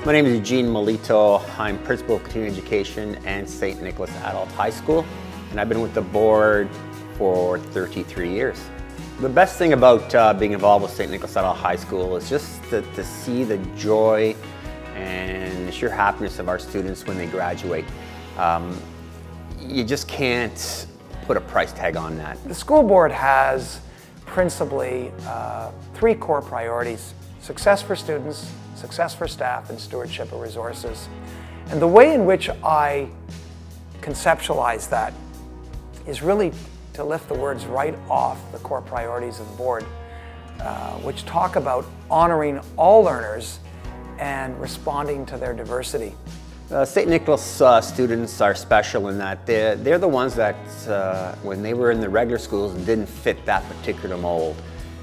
My name is Eugene Melito. I'm Principal of Continuing Education and St. Nicholas Adult High School, and I've been with the board for 33 years. The best thing about being involved with St. Nicholas Adult High School is just to see the joy and the sheer happiness of our students when they graduate. You just can't put a price tag on that. The school board has principally three core priorities: success for students, success for staff, and stewardship of resources. And the way in which I conceptualize that is really to lift the words right off the core priorities of the board, which talk about honoring all learners and responding to their diversity. St. Nicholas students are special in that they're the ones that, when they were in the regular schools, didn't fit that particular mold.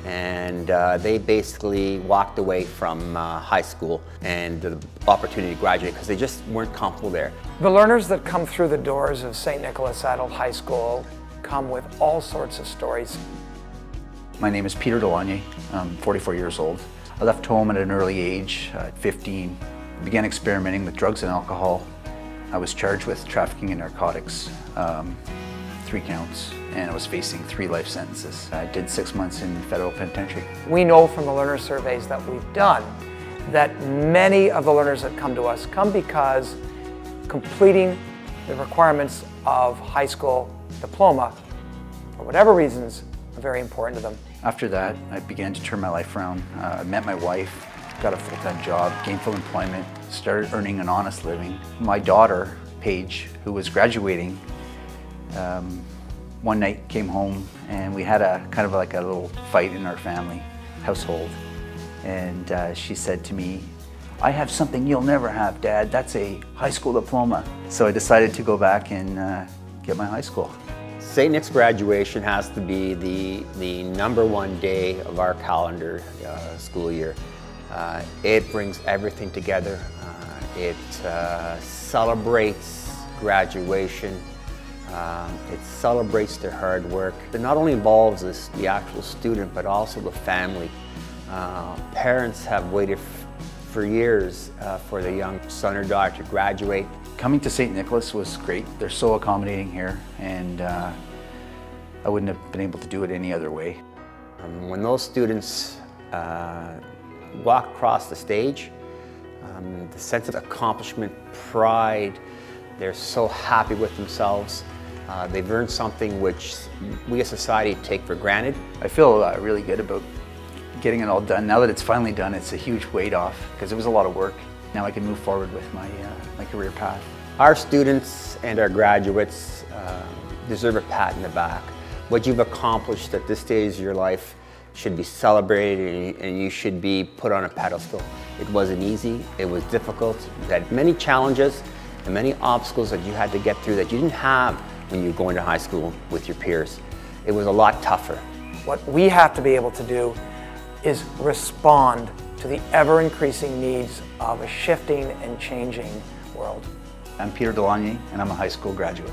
And they basically walked away from high school and the opportunity to graduate because they just weren't comfortable there. The learners that come through the doors of St. Nicholas Adult High School come with all sorts of stories. My name is Peter Delanye. I'm 44 years old. I left home at an early age, at 15. Began experimenting with drugs and alcohol. I was charged with trafficking in narcotics, 3 counts, and I was facing 3 life sentences. I did 6 months in federal penitentiary. We know from the learner surveys that we've done that many of the learners that come to us come because completing the requirements of high school diploma, for whatever reasons, are very important to them. After that, I began to turn my life around. I met my wife, got a full-time job, gainful employment, started earning an honest living. My daughter, Paige, who was graduating, one night came home and we had a kind of like a little fight in our family household. And she said to me, "I have something you'll never have, Dad. That's a high school diploma." So I decided to go back and get my high school. St. Nick's graduation has to be the #1 day of our calendar school year. It brings everything together. It celebrates graduation. It celebrates their hard work. It not only involves the actual student, but also the family. Parents have waited for years for their young son or daughter to graduate. Coming to St. Nicholas was great. They're so accommodating here, and I wouldn't have been able to do it any other way. When those students walk across the stage, the sense of accomplishment, pride, they're so happy with themselves. They've earned something which we as society take for granted. I feel really good about getting it all done. Now that it's finally done, it's a huge weight off because it was a lot of work. Now I can move forward with my career path. Our students and our graduates deserve a pat in the back. What you've accomplished at this stage of your life should be celebrated, and you should be put on a pedestal. It wasn't easy, it was difficult. You had many challenges and many obstacles that you had to get through that you didn't have when you were going to high school with your peers. It was a lot tougher. What we have to be able to do is respond to the ever-increasing needs of a shifting and changing world. I'm Peter Delanye, and I'm a high school graduate.